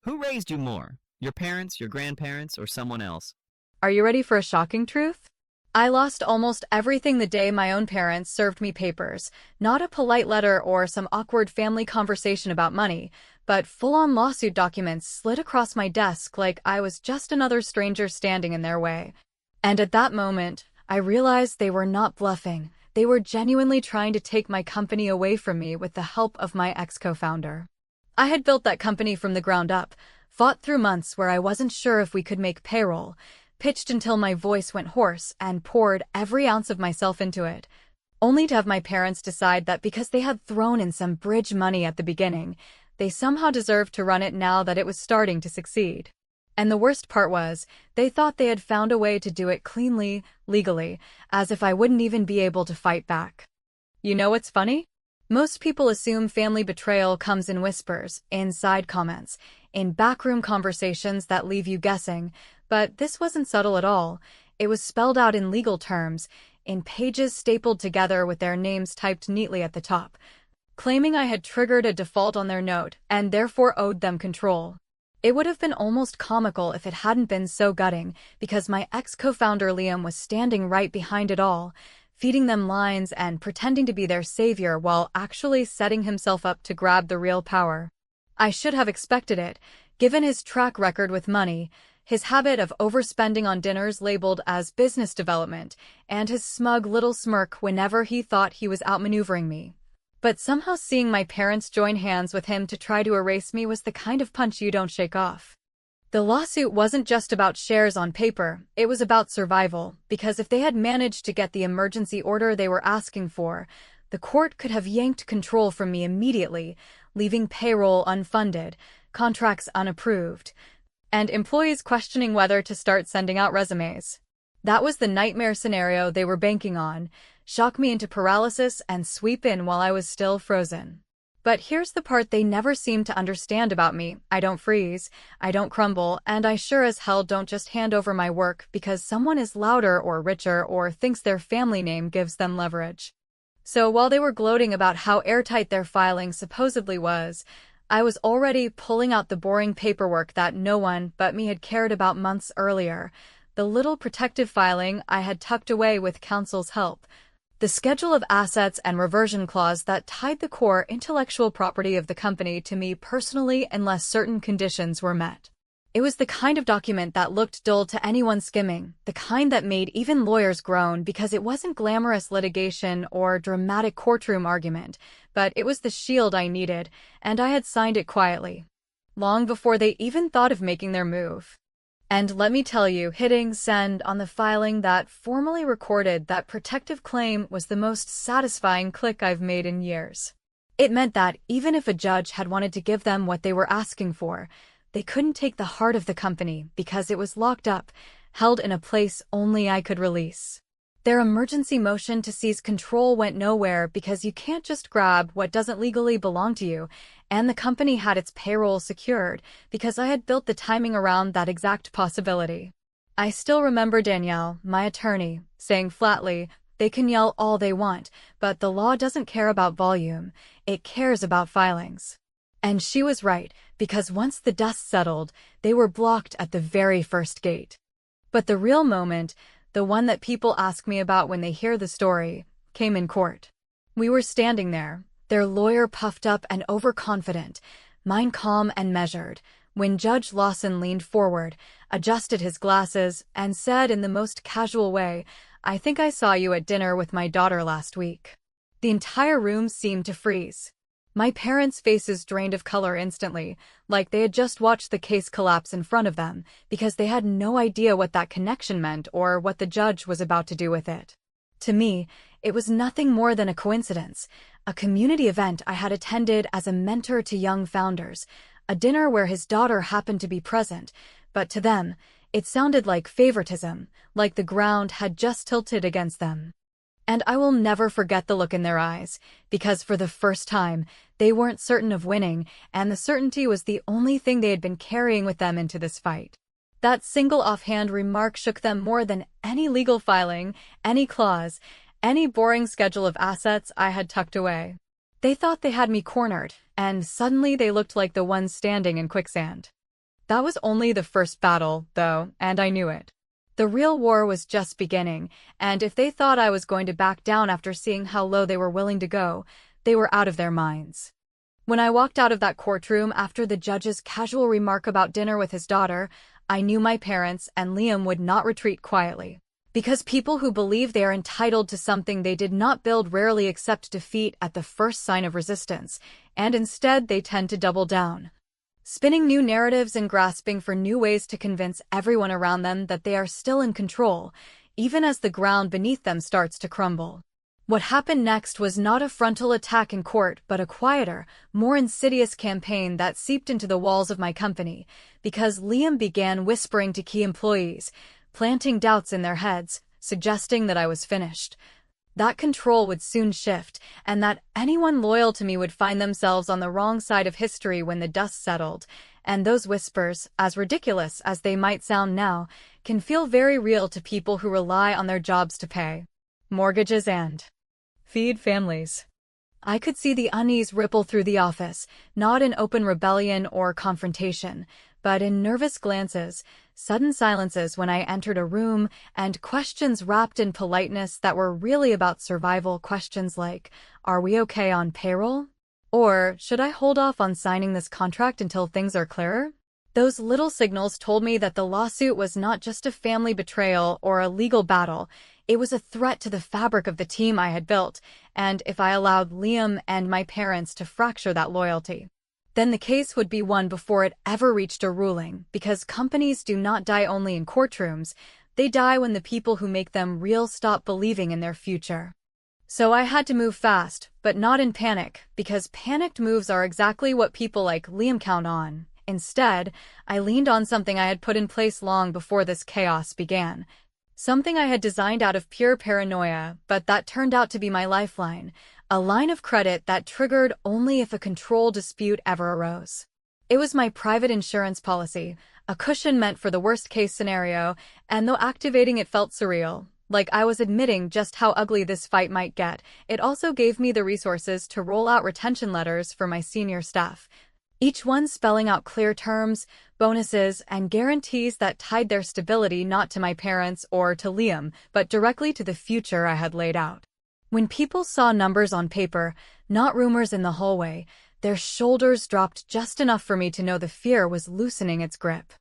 Who raised you more? Your parents, your grandparents, or someone else? Are you ready for a shocking truth? I lost almost everything the day my own parents served me papers. Not a polite letter or some awkward family conversation about money, but full-on lawsuit documents slid across my desk like I was just another stranger standing in their way. And at that moment, I realized they were not bluffing. They were genuinely trying to take my company away from me with the help of my ex-co-founder. I had built that company from the ground up, fought through months where I wasn't sure if we could make payroll, pitched until my voice went hoarse, and poured every ounce of myself into it, only to have my parents decide that because they had thrown in some bridge money at the beginning, they somehow deserved to run it now that it was starting to succeed. And the worst part was, they thought they had found a way to do it cleanly, legally, as if I wouldn't even be able to fight back. You know what's funny? Most people assume family betrayal comes in whispers, in side comments, in backroom conversations that leave you guessing, but this wasn't subtle at all. It was spelled out in legal terms, in pages stapled together with their names typed neatly at the top, claiming I had triggered a default on their note and therefore owed them control. It would have been almost comical if it hadn't been so gutting, because my ex-co-founder Liam was standing right behind it all, feeding them lines and pretending to be their savior while actually setting himself up to grab the real power. I should have expected it, given his track record with money, his habit of overspending on dinners labeled as business development, and his smug little smirk whenever he thought he was outmaneuvering me. But somehow seeing my parents join hands with him to try to erase me was the kind of punch you don't shake off. The lawsuit wasn't just about shares on paper, it was about survival, because if they had managed to get the emergency order they were asking for, the court could have yanked control from me immediately, leaving payroll unfunded, contracts unapproved, and employees questioning whether to start sending out resumes. That was the nightmare scenario they were banking on: shock me into paralysis and sweep in while I was still frozen. But here's the part they never seemed to understand about me: I don't freeze, I don't crumble, and I sure as hell don't just hand over my work because someone is louder or richer or thinks their family name gives them leverage. So while they were gloating about how airtight their filing supposedly was, I was already pulling out the boring paperwork that no one but me had cared about months earlier, the little protective filing I had tucked away with counsel's help, the schedule of assets and reversion clause that tied the core intellectual property of the company to me personally unless certain conditions were met. It was the kind of document that looked dull to anyone skimming, the kind that made even lawyers groan because it wasn't glamorous litigation or dramatic courtroom argument, but it was the shield I needed, and I had signed it quietly, long before they even thought of making their move. And let me tell you, hitting send on the filing that formally recorded that protective claim was the most satisfying click I've made in years. It meant that even if a judge had wanted to give them what they were asking for, they couldn't take the heart of the company because it was locked up, held in a place only I could release. Their emergency motion to seize control went nowhere because you can't just grab what doesn't legally belong to you, and the company had its payroll secured because I had built the timing around that exact possibility. I still remember Danielle, my attorney, saying flatly, "They can yell all they want, but the law doesn't care about volume, it cares about filings." And she was right, because once the dust settled, they were blocked at the very first gate. But the real moment, the one that people ask me about when they hear the story, came in court. We were standing there, their lawyer puffed up and overconfident, mine calm and measured, when Judge Lawson leaned forward, adjusted his glasses, and said in the most casual way, "I think I saw you at dinner with my daughter last week." The entire room seemed to freeze. My parents' faces drained of color instantly, like they had just watched the case collapse in front of them, because they had no idea what that connection meant or what the judge was about to do with it. To me, it was nothing more than a coincidence, a community event I had attended as a mentor to young founders, a dinner where his daughter happened to be present, but to them, it sounded like favoritism, like the ground had just tilted against them. And I will never forget the look in their eyes, because for the first time, they weren't certain of winning, and the certainty was the only thing they had been carrying with them into this fight. That single offhand remark shook them more than any legal filing, any clause, any boring schedule of assets I had tucked away. They thought they had me cornered, and suddenly they looked like the ones standing in quicksand. That was only the first battle, though, and I knew it. The real war was just beginning, and if they thought I was going to back down after seeing how low they were willing to go, they were out of their minds. When I walked out of that courtroom after the judge's casual remark about dinner with his daughter, I knew my parents and Liam would not retreat quietly. Because people who believe they are entitled to something they did not build rarely accept defeat at the first sign of resistance, and instead they tend to double down, spinning new narratives and grasping for new ways to convince everyone around them that they are still in control, even as the ground beneath them starts to crumble. What happened next was not a frontal attack in court, but a quieter, more insidious campaign that seeped into the walls of my company, because Liam began whispering to key employees, planting doubts in their heads, suggesting that I was finished. That control would soon shift, and that anyone loyal to me would find themselves on the wrong side of history when the dust settled. And those whispers, as ridiculous as they might sound now, can feel very real to people who rely on their jobs to pay mortgages and feed families. I could see the unease ripple through the office, not in open rebellion or confrontation, but in nervous glances, sudden silences when I entered a room, and questions wrapped in politeness that were really about survival. Questions like, "Are we okay on payroll?" Or, "Should I hold off on signing this contract until things are clearer?" Those little signals told me that the lawsuit was not just a family betrayal or a legal battle. It was a threat to the fabric of the team I had built, and if I allowed Liam and my parents to fracture that loyalty, then the case would be won before it ever reached a ruling, because companies do not die only in courtrooms, they die when the people who make them real stop believing in their future. So I had to move fast, but not in panic, because panicked moves are exactly what people like Liam count on. Instead, I leaned on something I had put in place long before this chaos began. Something I had designed out of pure paranoia, but that turned out to be my lifeline, a line of credit that triggered only if a control dispute ever arose. It was my private insurance policy, a cushion meant for the worst-case scenario, and though activating it felt surreal, like I was admitting just how ugly this fight might get, it also gave me the resources to roll out retention letters for my senior staff, each one spelling out clear terms, bonuses, and guarantees that tied their stability not to my parents or to Liam, but directly to the future I had laid out. When people saw numbers on paper, not rumors in the hallway, their shoulders dropped just enough for me to know the fear was loosening its grip.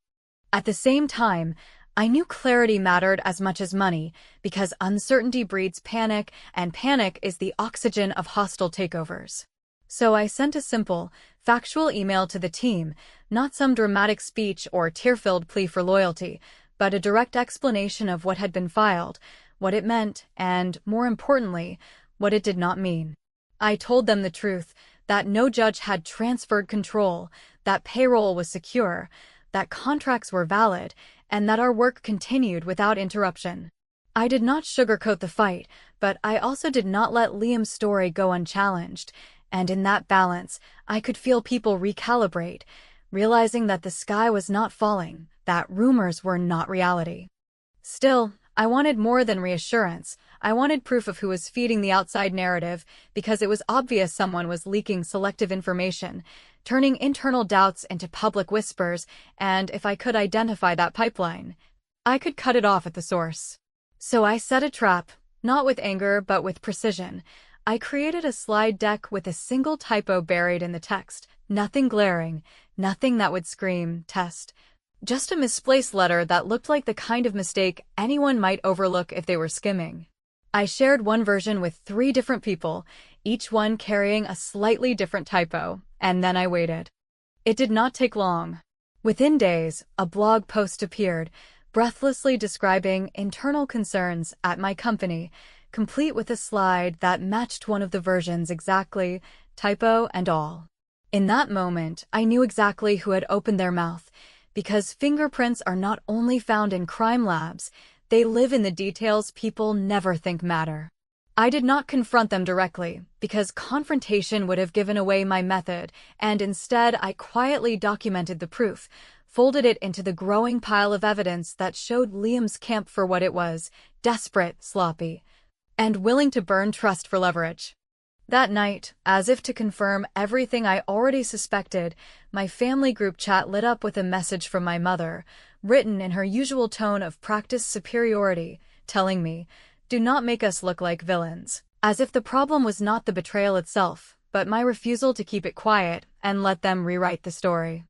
At the same time, I knew clarity mattered as much as money, because uncertainty breeds panic, and panic is the oxygen of hostile takeovers. So I sent a simple, factual email to the team, not some dramatic speech or tear-filled plea for loyalty, but a direct explanation of what had been filed, what it meant, and, more importantly, what it did not mean. I told them the truth, that no judge had transferred control, that payroll was secure, that contracts were valid, and that our work continued without interruption. I did not sugarcoat the fight, but I also did not let Liam's story go unchallenged, and in that balance, I could feel people recalibrate, realizing that the sky was not falling, that rumors were not reality. Still, I wanted more than reassurance. I wanted proof of who was feeding the outside narrative, because it was obvious someone was leaking selective information, turning internal doubts into public whispers, and if I could identify that pipeline, I could cut it off at the source. So I set a trap, not with anger but with precision. I created a slide deck with a single typo buried in the text, nothing glaring, nothing that would scream, test. Just a misplaced letter that looked like the kind of mistake anyone might overlook if they were skimming. I shared one version with 3 different people, each one carrying a slightly different typo, and then I waited. It did not take long. Within days, a blog post appeared, breathlessly describing internal concerns at my company, complete with a slide that matched one of the versions exactly, typo and all. In that moment, I knew exactly who had opened their mouth, because fingerprints are not only found in crime labs, they live in the details people never think matter. I did not confront them directly, because confrontation would have given away my method, and instead I quietly documented the proof, folded it into the growing pile of evidence that showed Liam's camp for what it was, desperate, sloppy, and willing to burn trust for leverage. That night, as if to confirm everything I already suspected, my family group chat lit up with a message from my mother, written in her usual tone of practiced superiority, telling me, "Do not make us look like villains." As if the problem was not the betrayal itself, but my refusal to keep it quiet and let them rewrite the story.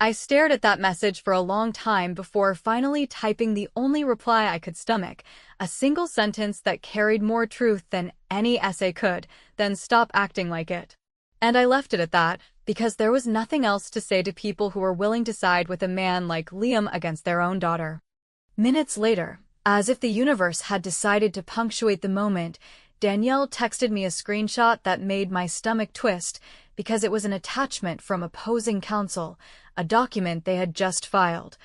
I stared at that message for a long time before finally typing the only reply I could stomach, a single sentence that carried more truth than any essay could, then "Stop acting like it." And I left it at that, because there was nothing else to say to people who were willing to side with a man like Liam against their own daughter. Minutes later, as if the universe had decided to punctuate the moment, Danielle texted me a screenshot that made my stomach twist because it was an attachment from opposing counsel, a document they had just filed.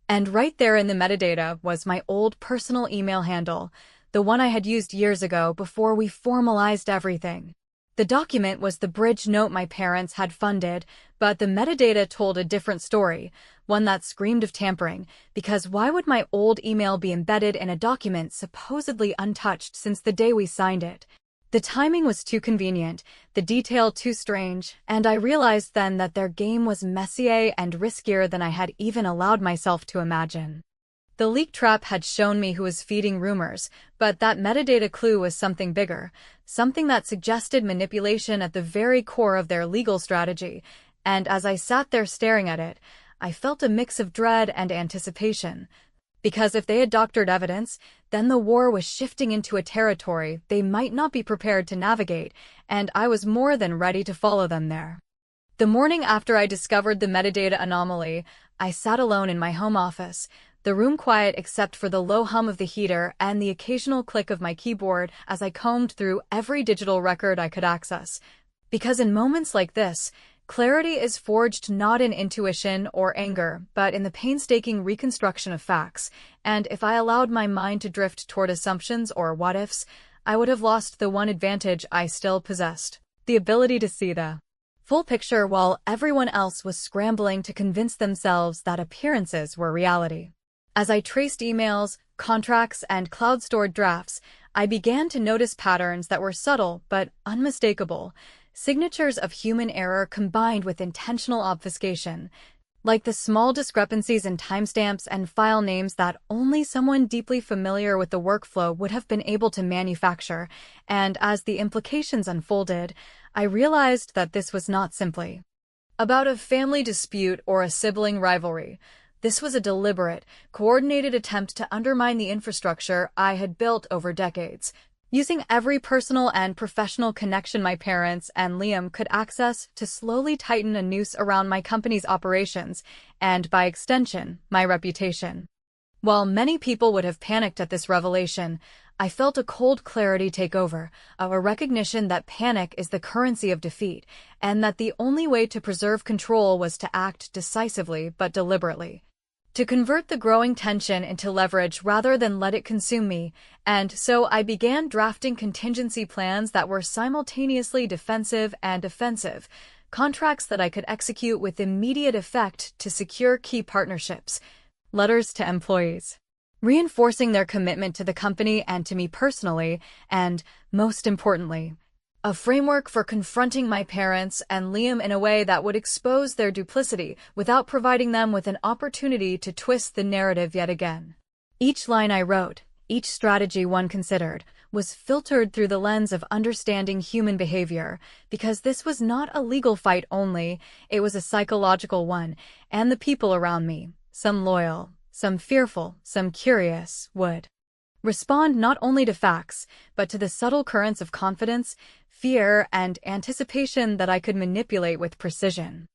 And right there in the metadata was my old personal email handle, the one I had used years ago before we formalized everything. The document was the bridge note my parents had funded, but the metadata told a different story, one that screamed of tampering, because why would my old email be embedded in a document supposedly untouched since the day we signed it? The timing was too convenient, the detail too strange, and I realized then that their game was messier and riskier than I had even allowed myself to imagine. The leak trap had shown me who was feeding rumors, but that metadata clue was something bigger, something that suggested manipulation at the very core of their legal strategy, and as I sat there staring at it, I felt a mix of dread and anticipation. Because if they had doctored evidence, then the war was shifting into a territory they might not be prepared to navigate, and I was more than ready to follow them there. The morning after I discovered the metadata anomaly, I sat alone in my home office, the room quiet except for the low hum of the heater and the occasional click of my keyboard as I combed through every digital record I could access. Because in moments like this, clarity is forged not in intuition or anger, but in the painstaking reconstruction of facts, and if I allowed my mind to drift toward assumptions or what-ifs, I would have lost the one advantage I still possessed, the ability to see the full picture while everyone else was scrambling to convince themselves that appearances were reality. As I traced emails, contracts, and cloud-stored drafts, I began to notice patterns that were subtle but unmistakable, signatures of human error combined with intentional obfuscation, like the small discrepancies in timestamps and file names that only someone deeply familiar with the workflow would have been able to manufacture, and as the implications unfolded, I realized that this was not simply about a family dispute or a sibling rivalry. This was a deliberate, coordinated attempt to undermine the infrastructure I had built over decades, using every personal and professional connection my parents and Liam could access to slowly tighten a noose around my company's operations and, by extension, my reputation. While many people would have panicked at this revelation, I felt a cold clarity take over, a recognition that panic is the currency of defeat, and that the only way to preserve control was to act decisively but deliberately, to convert the growing tension into leverage rather than let it consume me, and so I began drafting contingency plans that were simultaneously defensive and offensive, contracts that I could execute with immediate effect to secure key partnerships, letters to employees, reinforcing their commitment to the company and to me personally, and, most importantly, a framework for confronting my parents and Liam in a way that would expose their duplicity without providing them with an opportunity to twist the narrative yet again. Each line I wrote, each strategy one considered, was filtered through the lens of understanding human behavior, because this was not a legal fight only, it was a psychological one, and the people around me, some loyal, some fearful, some curious, would respond not only to facts, but to the subtle currents of confidence, fear, and anticipation that I could manipulate with precision.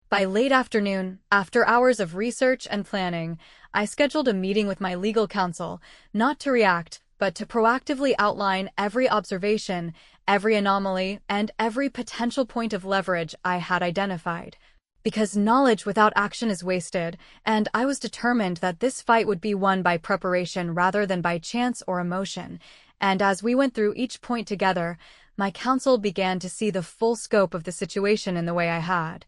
By late afternoon, after hours of research and planning, I scheduled a meeting with my legal counsel, not to react, but to proactively outline every observation, every anomaly, and every potential point of leverage I had identified. Because knowledge without action is wasted, and I was determined that this fight would be won by preparation rather than by chance or emotion, and as we went through each point together, my counsel began to see the full scope of the situation in the way I had.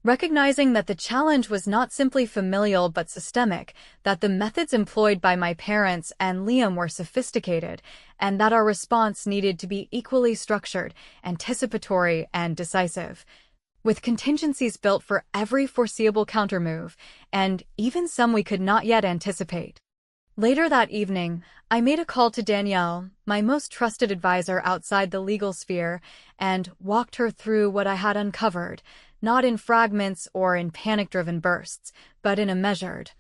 Recognizing that the challenge was not simply familial but systemic, that the methods employed by my parents and Liam were sophisticated, and that our response needed to be equally structured, anticipatory, and decisive, with contingencies built for every foreseeable countermove, and even some we could not yet anticipate. Later that evening, I made a call to Danielle, my most trusted advisor outside the legal sphere, and walked her through what I had uncovered, not in fragments or in panic-driven bursts, but in a measured,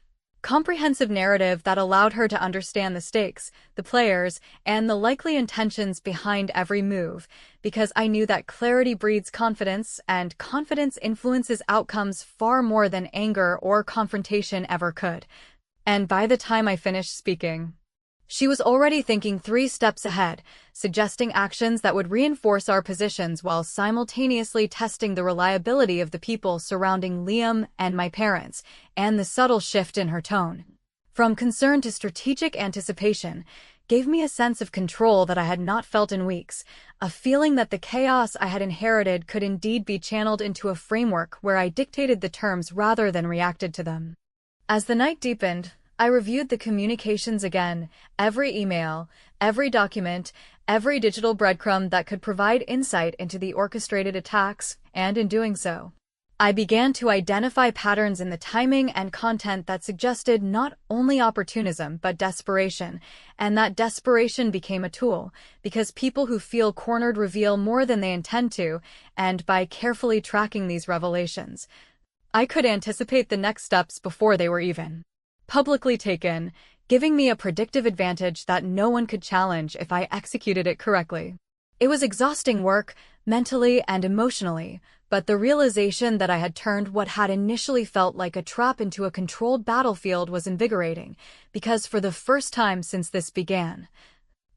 comprehensive narrative that allowed her to understand the stakes, the players, and the likely intentions behind every move, because I knew that clarity breeds confidence, and confidence influences outcomes far more than anger or confrontation ever could. And by the time I finished speaking, she was already thinking 3 steps ahead, suggesting actions that would reinforce our positions while simultaneously testing the reliability of the people surrounding Liam and my parents, and the subtle shift in her tone, from concern to strategic anticipation, gave me a sense of control that I had not felt in weeks, a feeling that the chaos I had inherited could indeed be channeled into a framework where I dictated the terms rather than reacted to them. As the night deepened, I reviewed the communications again, every email, every document, every digital breadcrumb that could provide insight into the orchestrated attacks, and in doing so, I began to identify patterns in the timing and content that suggested not only opportunism but desperation, and that desperation became a tool, because people who feel cornered reveal more than they intend to, and by carefully tracking these revelations, I could anticipate the next steps before they were even publicly taken, giving me a predictive advantage that no one could challenge if I executed it correctly. It was exhausting work, mentally and emotionally, but the realization that I had turned what had initially felt like a trap into a controlled battlefield was invigorating, because for the first time since this began,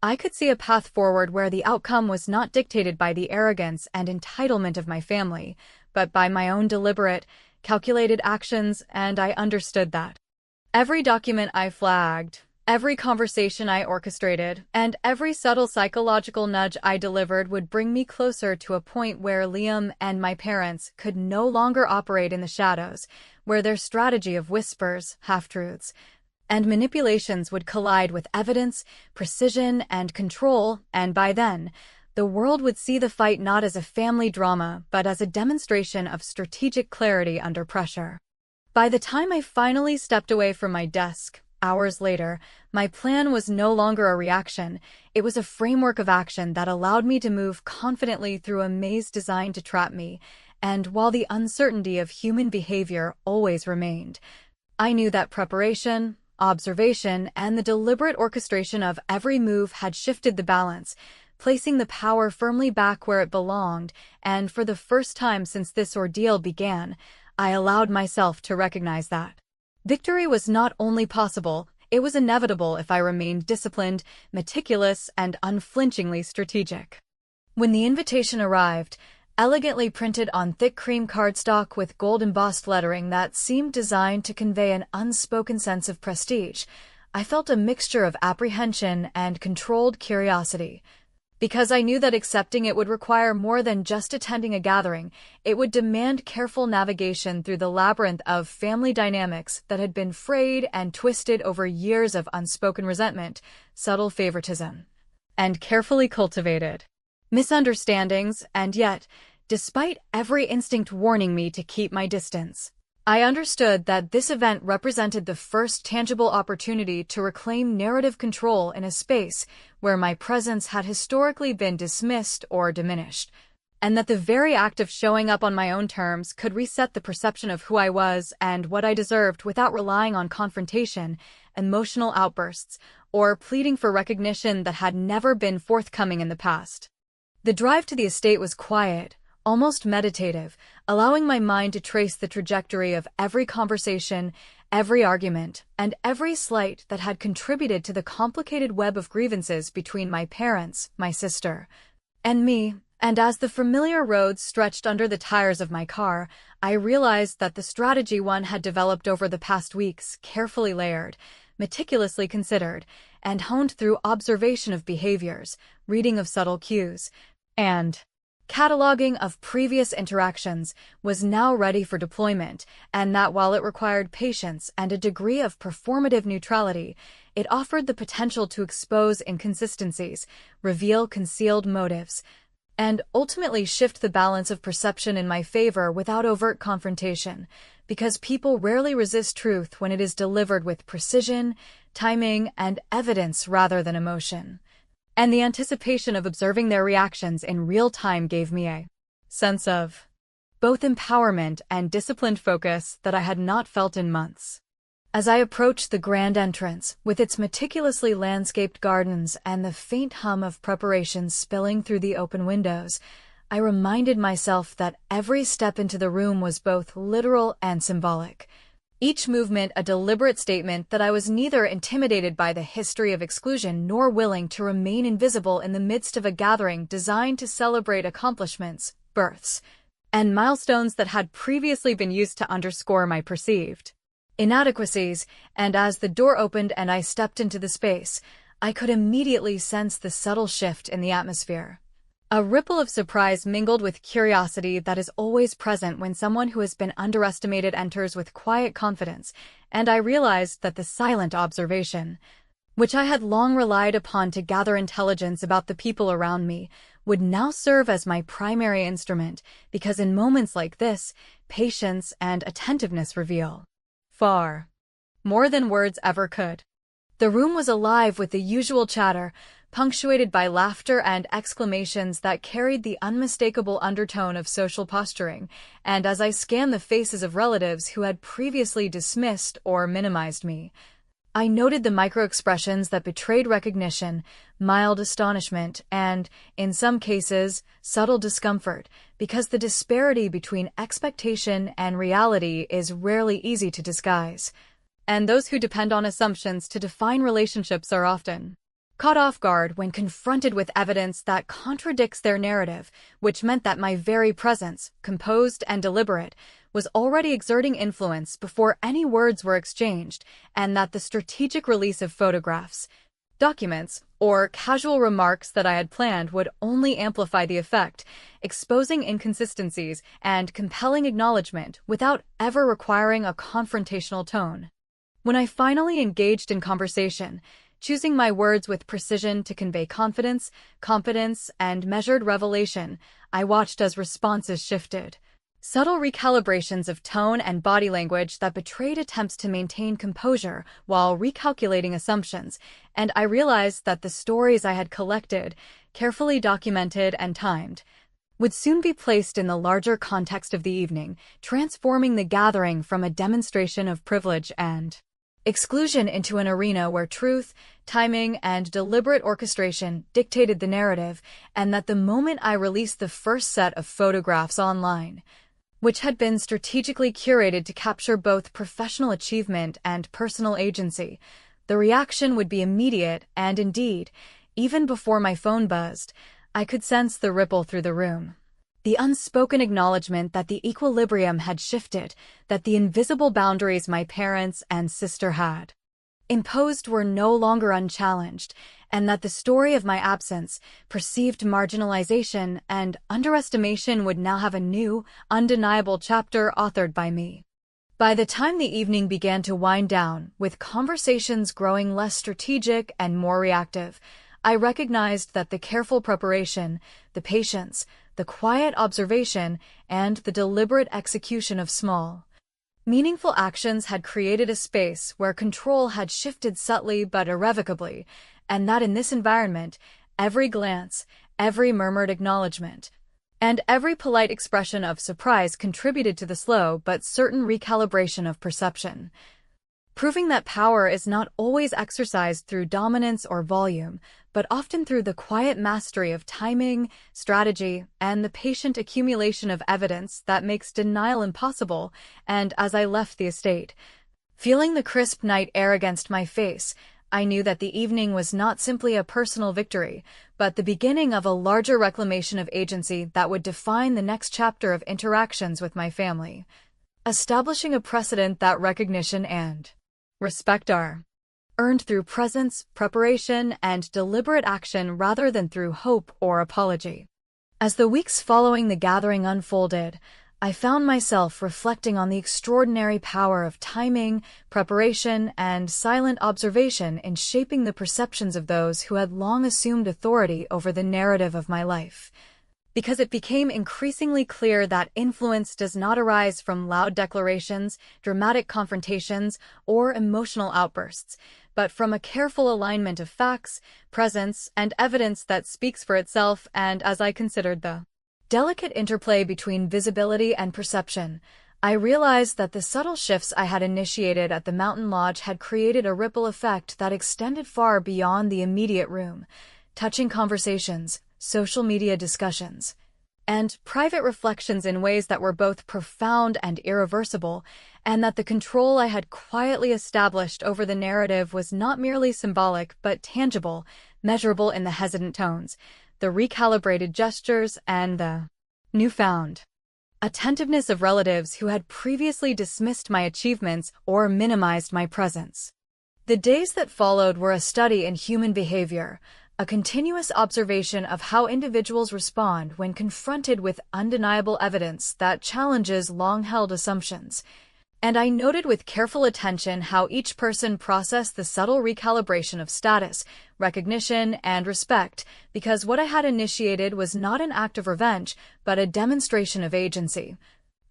I could see a path forward where the outcome was not dictated by the arrogance and entitlement of my family, but by my own deliberate, calculated actions, and I understood that every document I flagged, every conversation I orchestrated, and every subtle psychological nudge I delivered would bring me closer to a point where Liam and my parents could no longer operate in the shadows, where their strategy of whispers, half-truths, and manipulations would collide with evidence, precision, and control, and by then, the world would see the fight not as a family drama, but as a demonstration of strategic clarity under pressure. By the time I finally stepped away from my desk, hours later, my plan was no longer a reaction. It was a framework of action that allowed me to move confidently through a maze designed to trap me, and while the uncertainty of human behavior always remained, I knew that preparation, observation, and the deliberate orchestration of every move had shifted the balance, placing the power firmly back where it belonged, and for the first time since this ordeal began, I allowed myself to recognize that victory was not only possible, it was inevitable if I remained disciplined, meticulous, and unflinchingly strategic. When the invitation arrived, elegantly printed on thick cream cardstock with gold-embossed lettering that seemed designed to convey an unspoken sense of prestige, I felt a mixture of apprehension and controlled curiosity, because I knew that accepting it would require more than just attending a gathering. It would demand careful navigation through the labyrinth of family dynamics that had been frayed and twisted over years of unspoken resentment, subtle favoritism, and carefully cultivated misunderstandings, and yet, despite every instinct warning me to keep my distance, I understood that this event represented the first tangible opportunity to reclaim narrative control in a space where my presence had historically been dismissed or diminished, and that the very act of showing up on my own terms could reset the perception of who I was and what I deserved without relying on confrontation, emotional outbursts, or pleading for recognition that had never been forthcoming in the past. The drive to the estate was quiet, almost meditative, allowing my mind to trace the trajectory of every conversation, every argument, and every slight that had contributed to the complicated web of grievances between my parents, my sister, and me. And as the familiar roads stretched under the tires of my car, I realized that the strategy one had developed over the past weeks, carefully layered, meticulously considered, and honed through observation of behaviors, reading of subtle cues, and Cataloging of previous interactions was now ready for deployment, and that while it required patience and a degree of performative neutrality, it offered the potential to expose inconsistencies, reveal concealed motives, and ultimately shift the balance of perception in my favor without overt confrontation, because people rarely resist truth when it is delivered with precision, timing, and evidence rather than emotion. And the anticipation of observing their reactions in real time gave me a sense of both empowerment and disciplined focus that I had not felt in months. As I approached the grand entrance, with its meticulously landscaped gardens and the faint hum of preparations spilling through the open windows, I reminded myself that every step into the room was both literal and symbolic. Each movement a deliberate statement that I was neither intimidated by the history of exclusion nor willing to remain invisible in the midst of a gathering designed to celebrate accomplishments, births, and milestones that had previously been used to underscore my perceived inadequacies, and as the door opened and I stepped into the space, I could immediately sense the subtle shift in the atmosphere. A ripple of surprise mingled with curiosity that is always present when someone who has been underestimated enters with quiet confidence, and I realized that the silent observation, which I had long relied upon to gather intelligence about the people around me, would now serve as my primary instrument, because in moments like this, patience and attentiveness reveal far more than words ever could. The room was alive with the usual chatter, punctuated by laughter and exclamations that carried the unmistakable undertone of social posturing, and as I scanned the faces of relatives who had previously dismissed or minimized me, I noted the micro-expressions that betrayed recognition, mild astonishment, and, in some cases, subtle discomfort, because the disparity between expectation and reality is rarely easy to disguise. And those who depend on assumptions to define relationships are often caught off guard when confronted with evidence that contradicts their narrative, which meant that my very presence, composed and deliberate, was already exerting influence before any words were exchanged, and that the strategic release of photographs, documents, or casual remarks that I had planned would only amplify the effect, exposing inconsistencies and compelling acknowledgement without ever requiring a confrontational tone. When I finally engaged in conversation, choosing my words with precision to convey confidence, competence, and measured revelation, I watched as responses shifted. Subtle recalibrations of tone and body language that betrayed attempts to maintain composure while recalculating assumptions, and I realized that the stories I had collected, carefully documented and timed, would soon be placed in the larger context of the evening, transforming the gathering from a demonstration of privilege and exclusion into an arena where truth, timing, and deliberate orchestration dictated the narrative, and that the moment I released the first set of photographs online, which had been strategically curated to capture both professional achievement and personal agency, the reaction would be immediate, and indeed, even before my phone buzzed, I could sense the ripple through the room. The unspoken acknowledgement that the equilibrium had shifted, that the invisible boundaries my parents and sister had imposed were no longer unchallenged, and that the story of my absence, perceived marginalization, and underestimation would now have a new, undeniable chapter authored by me. By the time the evening began to wind down, with conversations growing less strategic and more reactive, I recognized that the careful preparation, the patience, the quiet observation, and the deliberate execution of small, meaningful actions had created a space where control had shifted subtly but irrevocably, and that in this environment, every glance, every murmured acknowledgement, and every polite expression of surprise contributed to the slow but certain recalibration of perception, proving that power is not always exercised through dominance or volume, but often through the quiet mastery of timing, strategy, and the patient accumulation of evidence that makes denial impossible. And as I left the estate, feeling the crisp night air against my face, I knew that the evening was not simply a personal victory, but the beginning of a larger reclamation of agency that would define the next chapter of interactions with my family, establishing a precedent that recognition and respect are earned through presence, preparation, and deliberate action rather than through hope or apology. As the weeks following the gathering unfolded, I found myself reflecting on the extraordinary power of timing, preparation, and silent observation in shaping the perceptions of those who had long assumed authority over the narrative of my life. Because it became increasingly clear that influence does not arise from loud declarations, dramatic confrontations, or emotional outbursts, but from a careful alignment of facts, presence, and evidence that speaks for itself. And as I considered the delicate interplay between visibility and perception, I realized that the subtle shifts I had initiated at the mountain lodge had created a ripple effect that extended far beyond the immediate room, touching conversations, social media discussions, and private reflections in ways that were both profound and irreversible, and that the control I had quietly established over the narrative was not merely symbolic but tangible, measurable in the hesitant tones, the recalibrated gestures, and the newfound attentiveness of relatives who had previously dismissed my achievements or minimized my presence. The days that followed were a study in human behavior, a continuous observation of how individuals respond when confronted with undeniable evidence that challenges long-held assumptions. And I noted with careful attention how each person processed the subtle recalibration of status, recognition, and respect, because what I had initiated was not an act of revenge, but a demonstration of agency.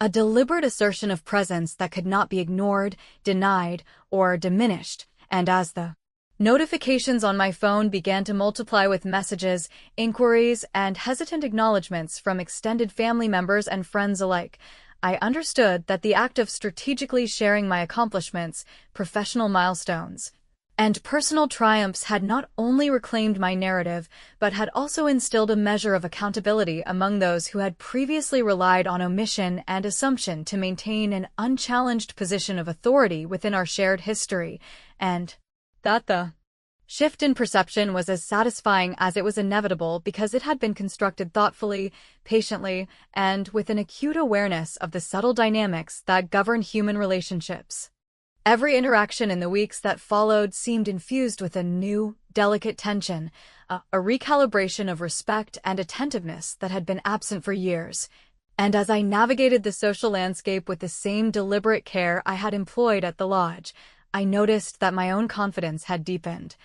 A deliberate assertion of presence that could not be ignored, denied, or diminished. And as the notifications on my phone began to multiply with messages, inquiries, and hesitant acknowledgments from extended family members and friends alike, I understood that the act of strategically sharing my accomplishments, professional milestones, and personal triumphs had not only reclaimed my narrative, but had also instilled a measure of accountability among those who had previously relied on omission and assumption to maintain an unchallenged position of authority within our shared history, and that the shift in perception was as satisfying as it was inevitable because it had been constructed thoughtfully, patiently, and with an acute awareness of the subtle dynamics that govern human relationships. Every interaction in the weeks that followed seemed infused with a new, delicate tension, a recalibration of respect and attentiveness that had been absent for years. And as I navigated the social landscape with the same deliberate care I had employed at the lodge, I noticed that my own confidence had deepened,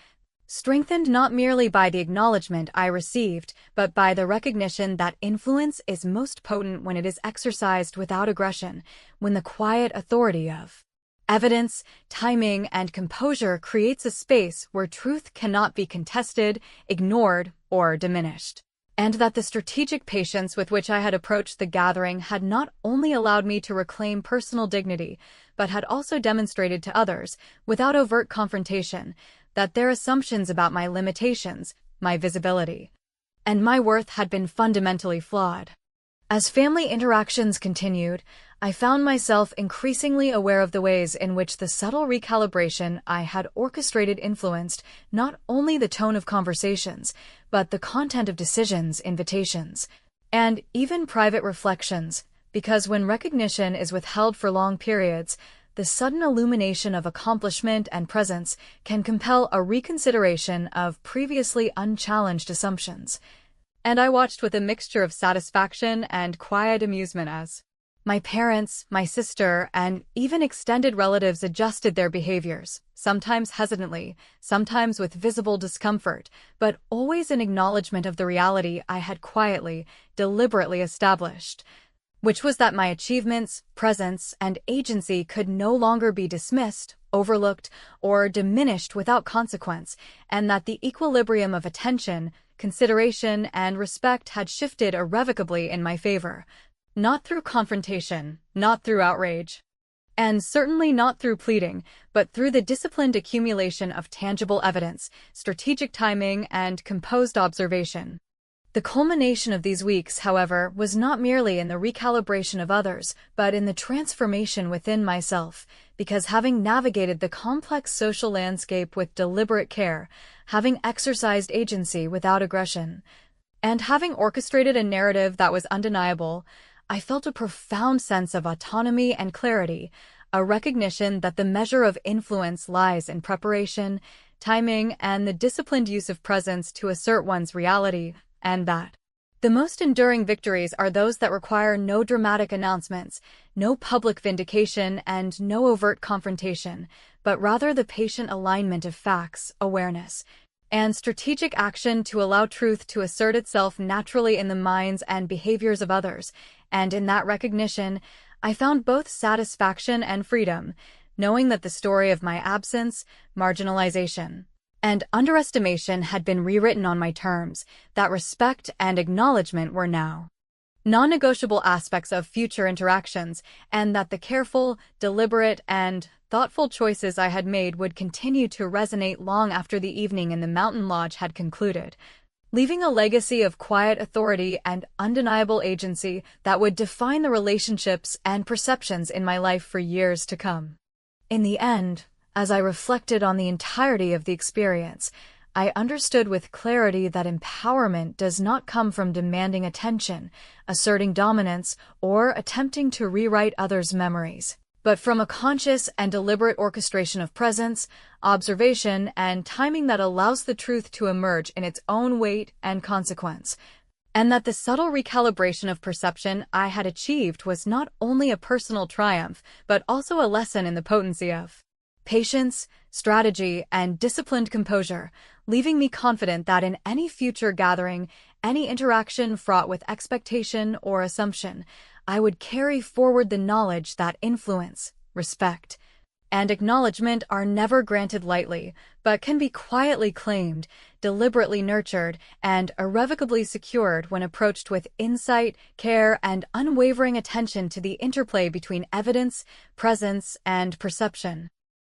strengthened not merely by the acknowledgement I received, but by the recognition that influence is most potent when it is exercised without aggression, when the quiet authority of evidence, timing, and composure creates a space where truth cannot be contested, ignored, or diminished. And that the strategic patience with which I had approached the gathering had not only allowed me to reclaim personal dignity, but had also demonstrated to others, without overt confrontation, that their assumptions about my limitations, my visibility, and my worth had been fundamentally flawed. As family interactions continued, I found myself increasingly aware of the ways in which the subtle recalibration I had orchestrated influenced not only the tone of conversations, but the content of decisions, invitations, and even private reflections, because when recognition is withheld for long periods, the sudden illumination of accomplishment and presence can compel a reconsideration of previously unchallenged assumptions. And I watched with a mixture of satisfaction and quiet amusement as my parents, my sister, and even extended relatives adjusted their behaviors, sometimes hesitantly, sometimes with visible discomfort, but always in acknowledgement of the reality I had quietly, deliberately established, which was that my achievements, presence, and agency could no longer be dismissed, overlooked, or diminished without consequence, and that the equilibrium of attention, consideration, and respect had shifted irrevocably in my favor. Not through confrontation, not through outrage, and certainly not through pleading, but through the disciplined accumulation of tangible evidence, strategic timing, and composed observation. The culmination of these weeks, however, was not merely in the recalibration of others, but in the transformation within myself, because having navigated the complex social landscape with deliberate care, having exercised agency without aggression, and having orchestrated a narrative that was undeniable, I felt a profound sense of autonomy and clarity, a recognition that the measure of influence lies in preparation, timing, and the disciplined use of presence to assert one's reality, and that The most enduring victories are those that require no dramatic announcements, no public vindication, and no overt confrontation, but rather the patient alignment of facts, awareness, and strategic action to allow truth to assert itself naturally in the minds and behaviors of others. And in that recognition, I found both satisfaction and freedom, knowing that the story of my absence, marginalization, and underestimation had been rewritten on my terms, that respect and acknowledgement were now non-negotiable aspects of future interactions, and that the careful, deliberate, and thoughtful choices I had made would continue to resonate long after the evening in the mountain lodge had concluded, leaving a legacy of quiet authority and undeniable agency that would define the relationships and perceptions in my life for years to come. In the end, as I reflected on the entirety of the experience, I understood with clarity that empowerment does not come from demanding attention, asserting dominance, or attempting to rewrite others' memories, but from a conscious and deliberate orchestration of presence, observation, and timing that allows the truth to emerge in its own weight and consequence. And that the subtle recalibration of perception I had achieved was not only a personal triumph, but also a lesson in the potency of patience, strategy, and disciplined composure, leaving me confident that in any future gathering, any interaction fraught with expectation or assumption, I would carry forward the knowledge that influence, respect, and acknowledgement are never granted lightly, but can be quietly claimed, deliberately nurtured, and irrevocably secured when approached with insight, care, and unwavering attention to the interplay between evidence, presence, and perception.